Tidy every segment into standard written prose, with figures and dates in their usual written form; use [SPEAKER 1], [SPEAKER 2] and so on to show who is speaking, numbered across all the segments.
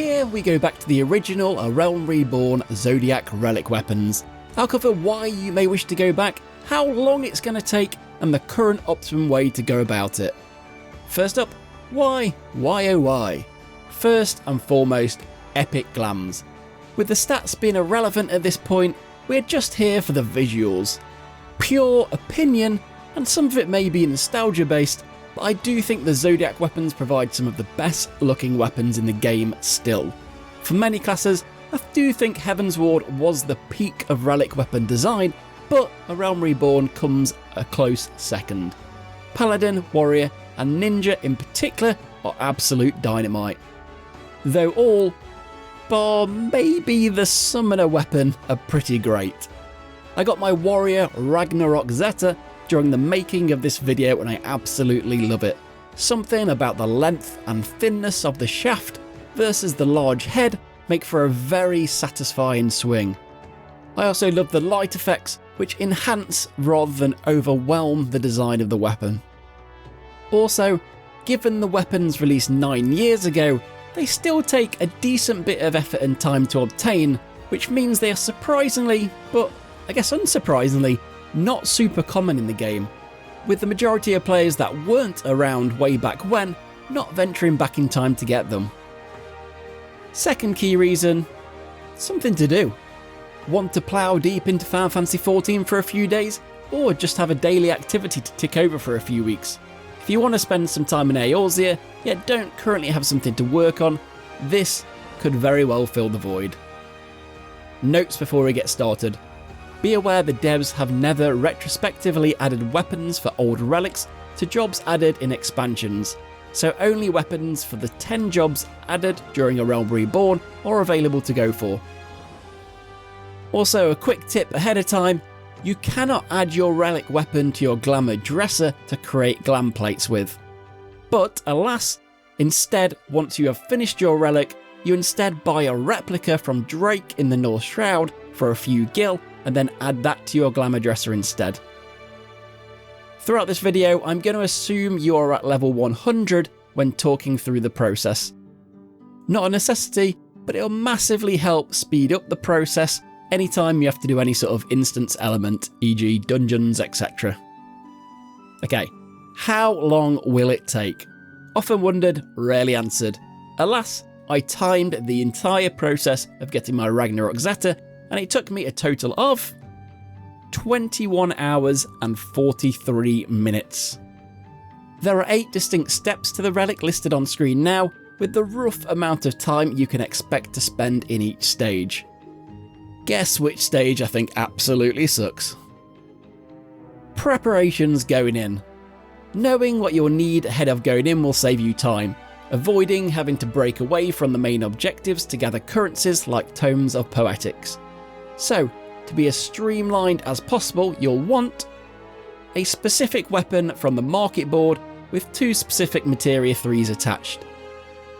[SPEAKER 1] Here we go back to the original A Realm Reborn Zodiac Relic weapons. I'll cover why you may wish to go back, how long it's going to take, and the current optimum way to go about it. First up, why? Why oh why? First and foremost, epic glams. With the stats being irrelevant at this point, we're just here for the visuals. Pure opinion, and some of it may be nostalgia based, but I do think the Zodiac weapons provide some of the best looking weapons in the game still. For many classes, I do think Heavensward was the peak of relic weapon design, but A Realm Reborn comes a close second. Paladin, Warrior and Ninja in particular are absolute dynamite. Though all, bar maybe the Summoner weapon, are pretty great. I got my Warrior Ragnarok Zeta during the making of this video and I absolutely love it. Something about the length and thinness of the shaft versus the large head make for a very satisfying swing. I also love the light effects, which enhance rather than overwhelm the design of the weapon. Also, given the weapons released 9 years ago, they still take a decent bit of effort and time to obtain, which means they are surprisingly, but I guess unsurprisingly, not super common in the game, with the majority of players that weren't around way back when not venturing back in time to get them. Second key reason, something to do. Want to plough deep into Final Fantasy XIV for a few days, or just have a daily activity to tick over for a few weeks? If you want to spend some time in Eorzea, yet don't currently have something to work on, this could very well fill the void. Notes before we get started. Be aware the devs have never retrospectively added weapons for old relics to jobs added in expansions, so only weapons for the 10 jobs added during A Realm Reborn are available to go for. Also, a quick tip ahead of time, you cannot add your relic weapon to your Glamour Dresser to create glam plates with. But alas, instead, once you have finished your relic, you instead buy a replica from Drake in the North Shroud for a few gil, and then add that to your Glamour Dresser instead. Throughout this video, I'm going to assume you are at level 100 when talking through the process. Not a necessity, but it'll massively help speed up the process anytime you have to do any sort of instance element, e.g. dungeons, etc. Okay, how long will it take? Often wondered, rarely answered. Alas, I timed the entire process of getting my Ragnarok Zeta, and it took me a total of 21 hours and 43 minutes. There are 8 distinct steps to the relic listed on screen now, with the rough amount of time you can expect to spend in each stage. Guess which stage I think absolutely sucks. Preparations going in. Knowing what you'll need ahead of going in will save you time, avoiding having to break away from the main objectives to gather currencies like Tomes of Poetics. So, to be as streamlined as possible, you'll want a specific weapon from the market board with 2 specific Materia 3s attached.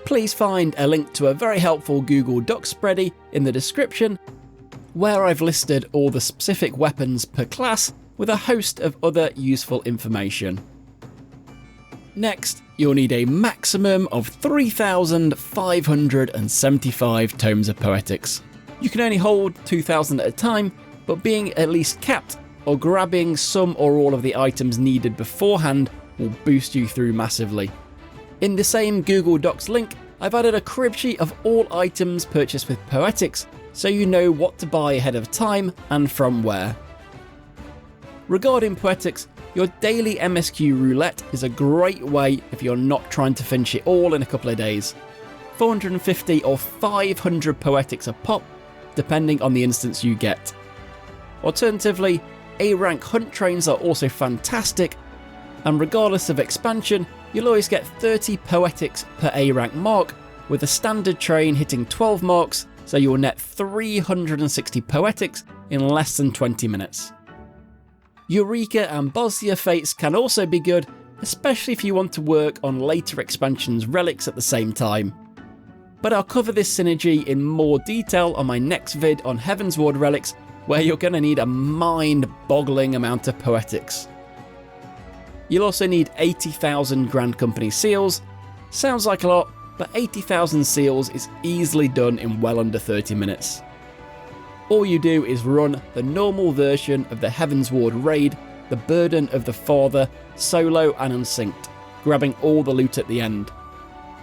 [SPEAKER 1] Please find a link to a very helpful Google Docs spready in the description, where I've listed all the specific weapons per class with a host of other useful information. Next, you'll need a maximum of 3,575 Tomes of Poetics. You can only hold 2,000 at a time, but being at least capped or grabbing some or all of the items needed beforehand will boost you through massively. In the same Google Docs link, I've added a crib sheet of all items purchased with Poetics, so you know what to buy ahead of time and from where. Regarding Poetics, your daily MSQ roulette is a great way if you're not trying to finish it all in a couple of days. 450 or 500 Poetics a pop, depending on the instance you get. Alternatively, A-rank hunt trains are also fantastic, and regardless of expansion, you'll always get 30 Poetics per A-rank mark, with a standard train hitting 12 marks, so you'll net 360 Poetics in less than 20 minutes. Eureka and Bosnia Fates can also be good, especially if you want to work on later expansions relics at the same time. But I'll cover this synergy in more detail on my next vid on Heavensward relics, where you're going to need a mind-boggling amount of Poetics. You'll also need 80,000 Grand Company seals. Sounds like a lot, but 80,000 seals is easily done in well under 30 minutes. All you do is run the normal version of the Heaven's Ward raid, the Burden of the Father, solo and unsynced, grabbing all the loot at the end.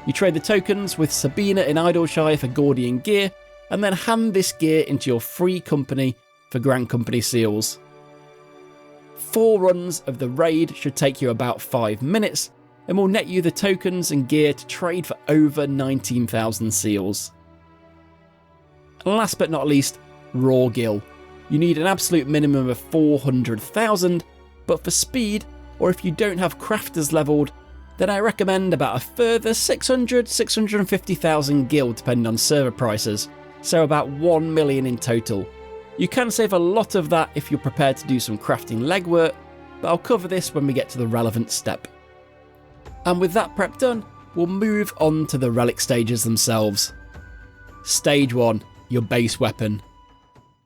[SPEAKER 1] You trade the tokens with Sabina in Idleshire for Gordian gear, and then hand this gear into your free company for Grand Company seals. 4 runs of the raid should take you about 5 minutes, and will net you the tokens and gear to trade for over 19,000 seals. And last but not least, Raw Gil. You need an absolute minimum of 400,000, but for speed, or if you don't have crafters leveled, then I recommend about a further 650,000 gil depending on server prices, so about 1 million in total. You can save a lot of that if you're prepared to do some crafting legwork, but I'll cover this when we get to the relevant step. And with that prep done, we'll move on to the relic stages themselves. Stage 1, your base weapon.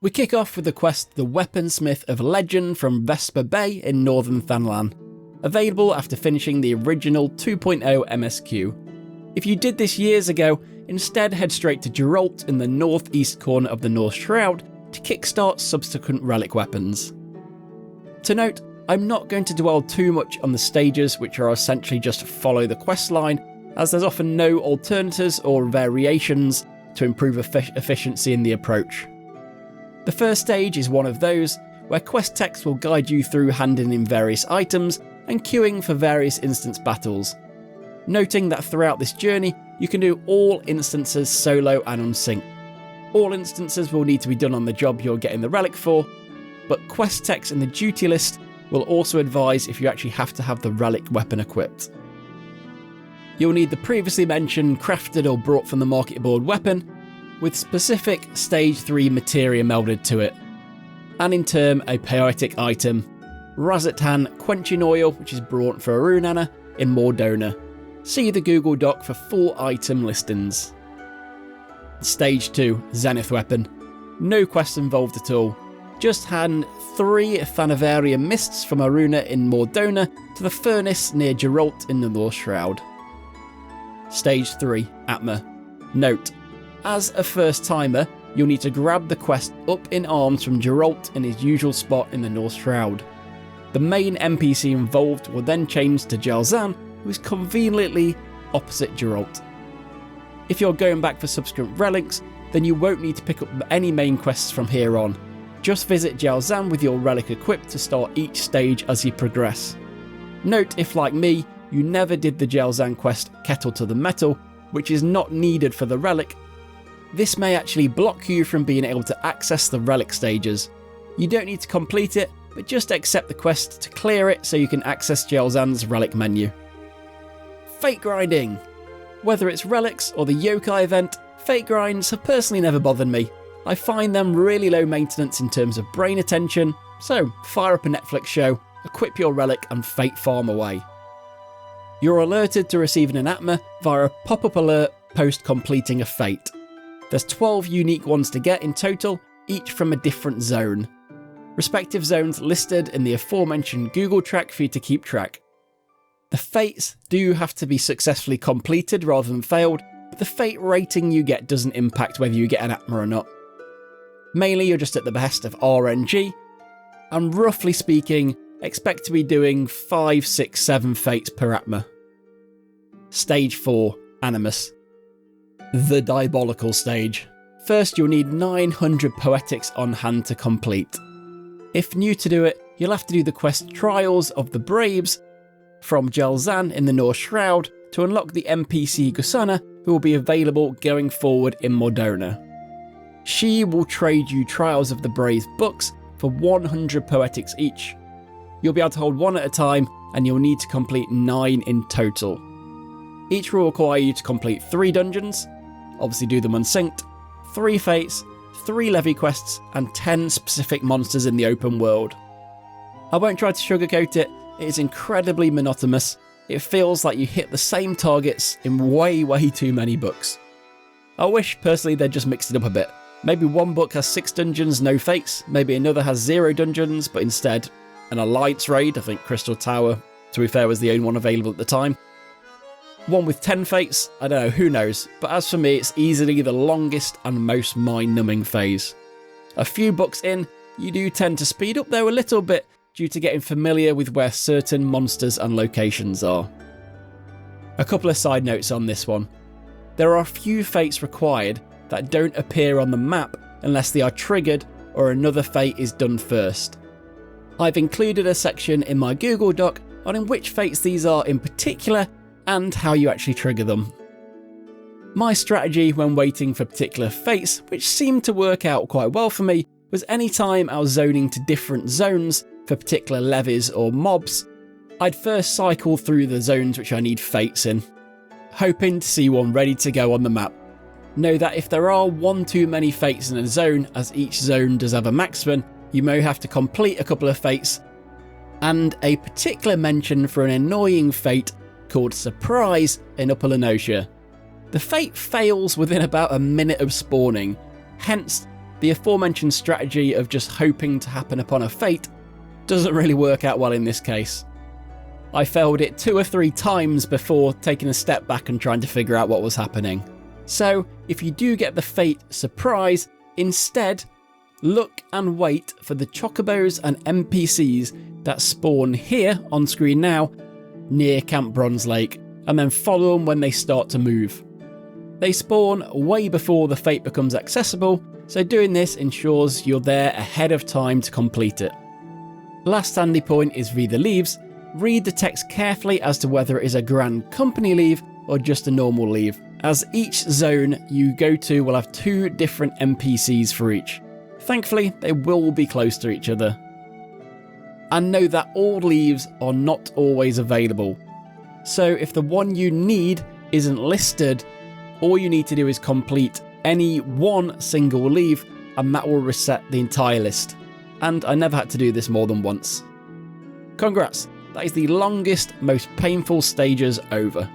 [SPEAKER 1] We kick off with the quest The Weaponsmith of Legend from Vesper Bay in Northern Thanlan, available after finishing the original 2.0 MSQ. If you did this years ago, instead head straight to Geralt in the northeast corner of the North Shroud to kickstart subsequent relic weapons. To note, I'm not going to dwell too much on the stages, which are essentially just follow the questline, as there's often no alternatives or variations to improve efficiency in the approach. The first stage is one of those, where quest text will guide you through handing in various items and queuing for various instance battles. Noting that throughout this journey, you can do all instances solo and unsynced. All instances will need to be done on the job you're getting the relic for, but quest text in the duty list will also advise if you actually have to have the relic weapon equipped. You'll need the previously mentioned crafted or brought from the market board weapon, with specific stage 3 materia melded to it, and in turn a poetic item, Razatan Quenching Oil, which is brought for Arunana in Mordona. See the Google Doc for full item listings. Stage 2, Zenith Weapon. No quest involved at all. Just hand 3 Thanaveria Mists from Aruna in Mordona to the furnace near Geralt in the North Shroud. Stage 3, Atma. Note, as a first timer, you'll need to grab the quest Up in Arms from Geralt in his usual spot in the North Shroud. The main NPC involved will then change to Jalzan, who is conveniently opposite Geralt. If you're going back for subsequent relics, then you won't need to pick up any main quests from here on. Just visit Jalzan with your relic equipped to start each stage as you progress. Note if, like me, you never did the Jalzan quest Kettle to the Metal, which is not needed for the relic, this may actually block you from being able to access the relic stages. You don't need to complete it, but just accept the quest to clear it so you can access Jalzan's relic menu. Fate grinding. Whether it's relics or the yokai event, fate grinds have personally never bothered me. I find them really low maintenance in terms of brain attention, so fire up a Netflix show, equip your relic and fate farm away. You're alerted to receiving an Atma via a pop-up alert post completing a fate. There's 12 unique ones to get in total, each from a different zone. Respective zones listed in the aforementioned Google track for you to keep track. The fates do have to be successfully completed rather than failed, but the fate rating you get doesn't impact whether you get an Atma or not. Mainly you're just at the behest of RNG, and roughly speaking, expect to be doing 5, 6, 7 fates per Atma. Stage 4, Animus. The diabolical stage. First you'll need 900 poetics on hand to complete. If new to do it, you'll have to do the quest Trials of the Braves from Jalzan in the North Shroud to unlock the NPC Gusana, who will be available going forward in Mordona. She will trade you Trials of the Braves books for 100 poetics each. You'll be able to hold one at a time, and you'll need to complete 9 in total. Each will require you to complete 3 dungeons, obviously do them unsynced, 3 fates, 3 levy quests, and 10 specific monsters in the open world. I won't try to sugarcoat it, it is incredibly monotonous. It feels like you hit the same targets in way too many books. I wish personally they'd just mixed it up a bit. Maybe one book has 6 dungeons, no fates, maybe another has 0 dungeons, but instead an Alliance raid. I think Crystal Tower, to be fair, was the only one available at the time. One with 10 fates? I don't know, who knows, but as for me it's easily the longest and most mind-numbing phase. A few books in, you do tend to speed up though a little bit due to getting familiar with where certain monsters and locations are. A couple of side notes on this one. There are a few fates required that don't appear on the map unless they are triggered or another fate is done first. I've included a section in my Google Doc on in which fates these are in particular and how you actually trigger them. My strategy when waiting for particular fates, which seemed to work out quite well for me, was any time I was zoning to different zones for particular levies or mobs, I'd first cycle through the zones which I need fates in, hoping to see one ready to go on the map. Know that if there are one too many fates in a zone, as each zone does have a maximum, you may have to complete a couple of fates, and a particular mention for an annoying fate called Surprise in Upper Lenosha. The fate fails within about a minute of spawning, hence the aforementioned strategy of just hoping to happen upon a fate doesn't really work out well in this case. I failed it 2 or 3 times before taking a step back and trying to figure out what was happening. So if you do get the fate Surprise, instead look and wait for the chocobos and NPCs that spawn here on screen now near Camp Bronze Lake, and then follow them when they start to move. They spawn way before the fate becomes accessible, so doing this ensures you're there ahead of time to complete it. Last handy point is read the leaves. Read the text carefully as to whether it is a Grand Company leave or just a normal leave, as each zone you go to will have 2 different NPCs for each. Thankfully, they will be close to each other. And know that all leaves are not always available. So if the one you need isn't listed, all you need to do is complete any one single leave and that will reset the entire list. And I never had to do this more than once. Congrats, that is the longest, most painful stages over.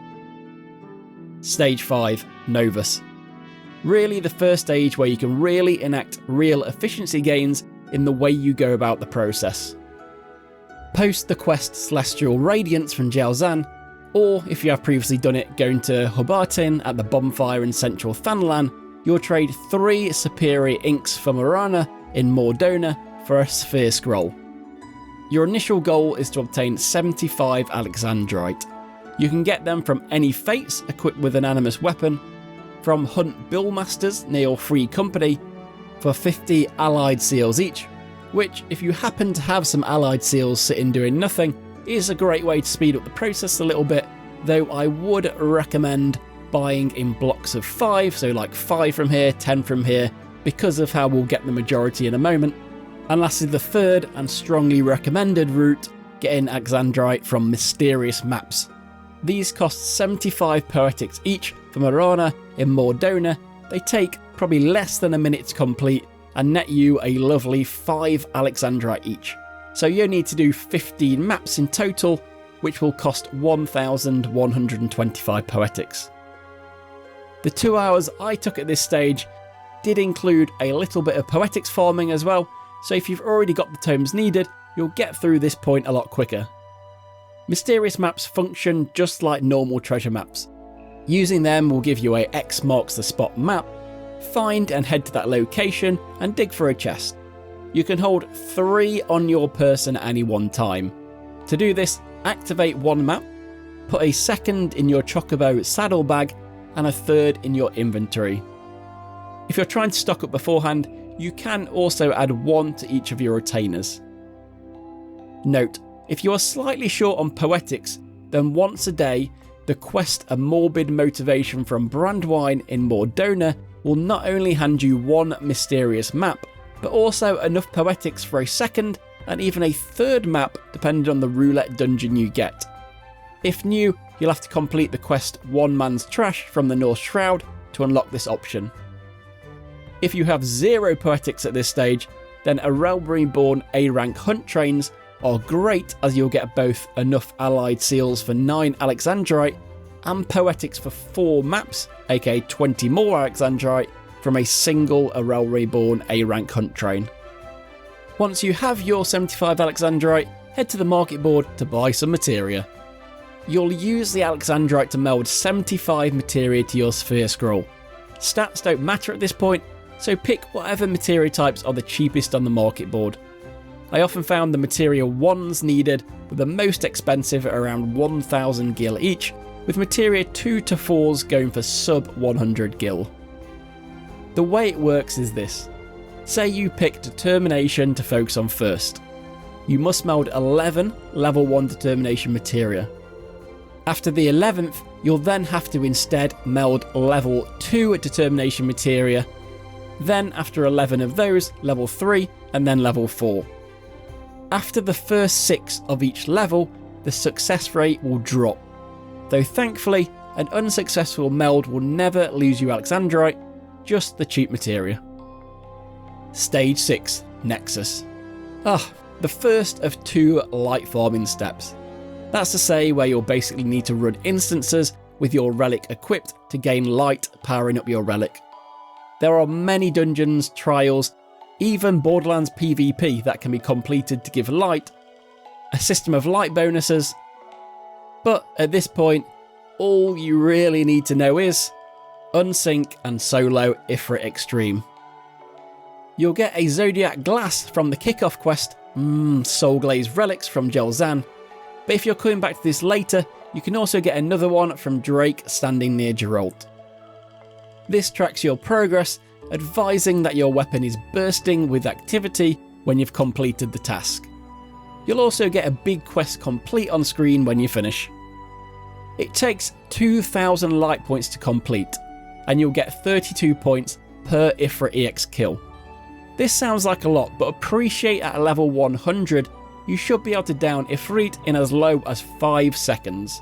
[SPEAKER 1] Stage 5, Novus. Really the first stage where you can really enact real efficiency gains in the way you go about the process. Post the quest Celestial Radiance from Jalzan, or if you have previously done it going to Hubartin at the bonfire in central Thanalan, you'll trade 3 superior inks for Marana in Mordona for a Sphere Scroll. Your initial goal is to obtain 75 Alexandrite. You can get them from any fates equipped with an Animus weapon, from Hunt Billmasters near your free company for 50 allied seals each, which, if you happen to have some allied seals sitting doing nothing, is a great way to speed up the process a little bit, though I would recommend buying in blocks of 5, so like 5 from here, 10 from here, because of how we'll get the majority in a moment. And lastly, the third and strongly recommended route, getting Alexandrite from mysterious maps. These cost 75 poetics each from Marana in Mordona. They take probably less than a minute to complete and net you a lovely 5 Alexandrite each. So you need to do 15 maps in total, which will cost 1,125 poetics. The 2 hours I took at this stage did include a little bit of poetics farming as well, so if you've already got the tomes needed, you'll get through this point a lot quicker. Mysterious maps function just like normal treasure maps. Using them will give you a X marks the spot map, find and head to that location and dig for a chest. You can hold 3 on your person at any one time. To do this, activate 1 map, put a 2nd in your Chocobo saddlebag and a 3rd in your inventory. If you're trying to stock up beforehand, you can also add 1 to each of your retainers. Note, if you are slightly short on poetics, then once a day, the quest A Morbid Motivation from Brandwine in Mordona will not only hand you 1 mysterious map, but also enough poetics for a 2nd and even a 3rd map depending on the roulette dungeon you get. If new, you'll have to complete the quest One Man's Trash from the North Shroud to unlock this option. If you have 0 poetics at this stage, then a Realm Reborn A rank hunt trains are great, as you'll get both enough allied seals for 9 Alexandrite and poetics for 4 maps, aka 20 more Alexandrite, from a single Realm Reborn A rank hunt train. Once you have your 75 Alexandrite, head to the market board to buy some materia. you'll use the Alexandrite to meld 75 materia to your sphere scroll. Stats don't matter at this point, so pick whatever materia types are the cheapest on the market board. I often found the materia 1s needed were the most expensive at around 1000 gil each, with materia 2 to 4s going for sub 100 gil. The way it works is this. Say you pick Determination to focus on first. You must meld 11 level 1 Determination materia. After the 11th, you'll then have to instead meld level 2 Determination materia, then after 11 of those, level 3, and then level 4. After the first 6 of each level, the success rate will drop, though thankfully an unsuccessful meld will never lose you Alexandrite, just the cheap materia. Stage 6, Nexus. The first of 2 light farming steps. That's to say where you'll basically need to run instances with your relic equipped to gain light powering up your relic. There are many dungeons, trials, even Borderlands PvP that can be completed to give light, a system of light bonuses, but at this point, all you really need to know is unsync and solo Ifrit Extreme. You'll get a Zodiac Glass from the kickoff quest, Soul Glazed Relics from Jelzan, but if you're coming back to this later, you can also get another one from Drake standing near Geralt. This tracks your progress, advising that your weapon is bursting with activity when you've completed the task. You'll also get a big quest complete on screen when you finish. It takes 2000 light points to complete, and you'll get 32 points per Ifrit EX kill. This sounds like a lot, but appreciate at level 100 you should be able to down Ifrit in as low as 5 seconds.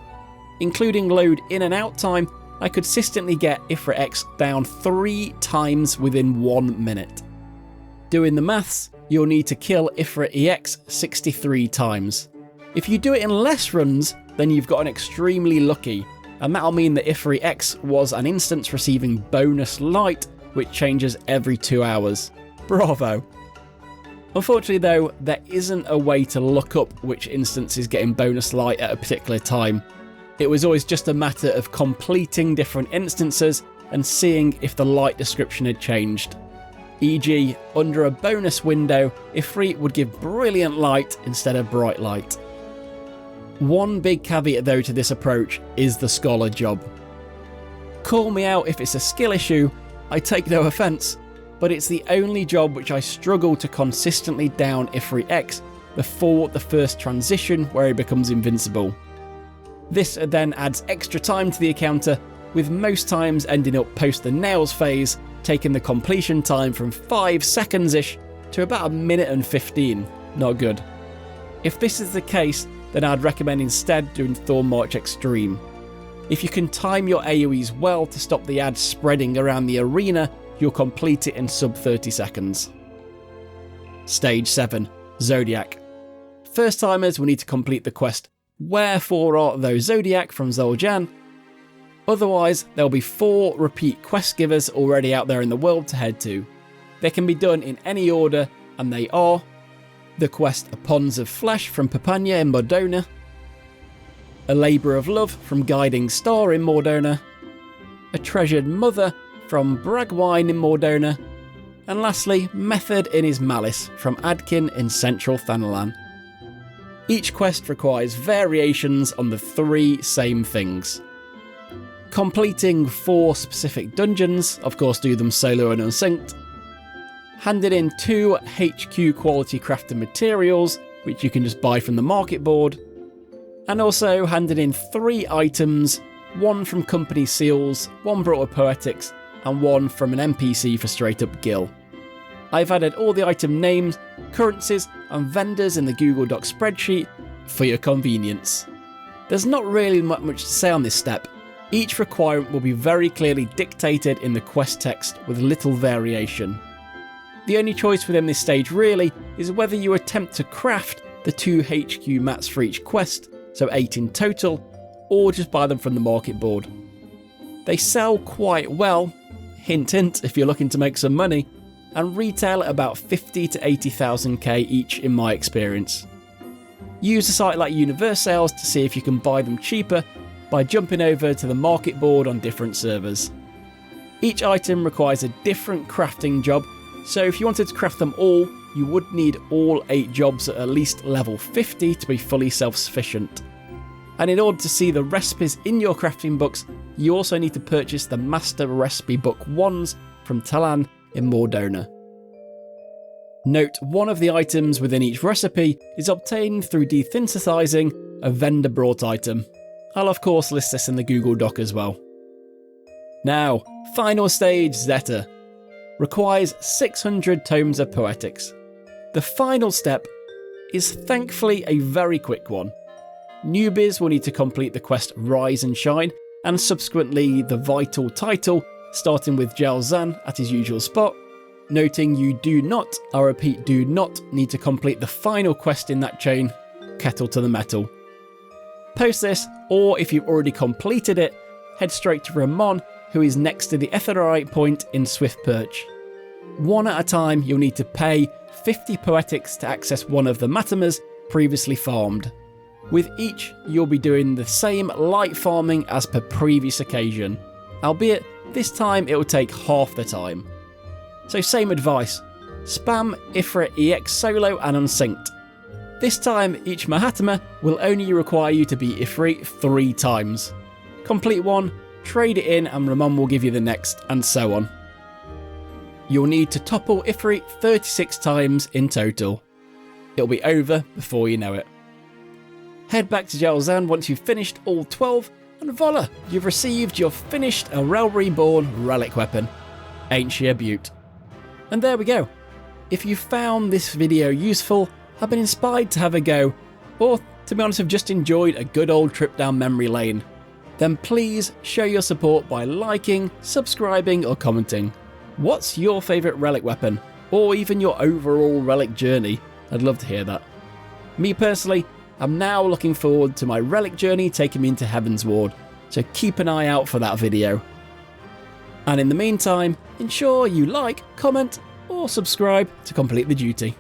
[SPEAKER 1] Including load in and out time, I could consistently get Ifrit X down 3 times within 1 minute. Doing the maths, you'll need to kill Ifrit EX 63 times. If you do it in less runs, then you've gotten extremely lucky, and that'll mean that Ifrit X was an instance receiving bonus light, which changes every 2 hours. Bravo! Unfortunately though, there isn't a way to look up which instance is getting bonus light at a particular time. It was always just a matter of completing different instances and seeing if the light description had changed. E.g., under a bonus window, Ifrit would give brilliant light instead of bright light. One big caveat though to this approach is the scholar job. Call me out if it's a skill issue, I take no offence, but it's the only job which I struggle to consistently down Ifrit X before the first transition where he becomes invincible. This then adds extra time to the encounter, with most times ending up post the nails phase, taking the completion time from 5 seconds-ish to about 1 minute and 15. Not good. If this is the case, then I'd recommend instead doing Thorn March Extreme. If you can time your AoEs well to stop the ads spreading around the arena, you'll complete it in sub 30 seconds. Stage 7, Zodiac. First timers will need to complete the quest Wherefore Art Thou Zodiac from Zul'Jan. Otherwise, there'll be 4 repeat quest givers already out there in the world to head to. They can be done in any order, and they are the quest A Ponds of Flesh from Papania in Mordona, A Labour of Love from Guiding Star in Mordona, A Treasured Mother from Bragwine in Mordona, and lastly, Method in His Malice from Adkin in Central Thanalan. Each quest requires variations on the 3 same things. Completing 4 specific dungeons, of course do them solo and unsynced, handed in 2 HQ quality crafted materials, which you can just buy from the market board, and also handed in 3 items, 1 from company seals, 1 brought with poetics, and 1 from an NPC for straight up gil. I've added all the item names, currencies, and vendors in the Google Docs spreadsheet for your convenience. There's not really much to say on this step. Each requirement will be very clearly dictated in the quest text with little variation. The only choice within this stage really is whether you attempt to craft the 2 HQ mats for each quest, so 8 in total, or just buy them from the market board. They sell quite well, hint hint if you're looking to make some money, and retail at about 50 to 80,000k each in my experience. Use a site like Universails to see if you can buy them cheaper by jumping over to the market board on different servers. Each item requires a different crafting job, so if you wanted to craft them all, you would need all 8 jobs at least level 50 to be fully self-sufficient. And in order to see the recipes in your crafting books, you also need to purchase the Master Recipe Book 1s from Talan in Mordona. Note, one of the items within each recipe is obtained through desynthesizing a vendor brought item. I'll of course list this in the Google Doc as well. Now, final stage Zeta. Requires 600 tomes of poetics. The final step is thankfully a very quick one. Newbies will need to complete the quest Rise and Shine, and subsequently the vital title, starting with Jalzan at his usual spot, noting you do not, I repeat, do not need to complete the final quest in that chain, Kettle to the Metal. Post this, or if you've already completed it, head straight to Ramon, who is next to the Etherite point in Swift Perch. One at a time, you'll need to pay 50 poetics to access one of the Matamas previously farmed. With each, you'll be doing the same light farming as per previous occasion, albeit this time it will take half the time. So same advice, spam Ifrit EX solo and unsynced. This time each Mahatma will only require you to be Ifrit 3 times. Complete one, trade it in and Ramon will give you the next, and so on. You'll need to topple Ifrit 36 times in total. It'll be over before you know it. Head back to Jalzan once you've finished all 12, and voila, you've received your finished Realm Reborn relic weapon. Ain't she a beaut? And there we go. If you found this video useful, have been inspired to have a go, or to be honest have just enjoyed a good old trip down memory lane, then please show your support by liking, subscribing or commenting. What's your favourite relic weapon? Or even your overall relic journey? I'd love to hear that. Me personally, I'm now looking forward to my relic journey taking me into Heaven's Ward, so keep an eye out for that video. And in the meantime, ensure you like, comment or subscribe to complete the duty.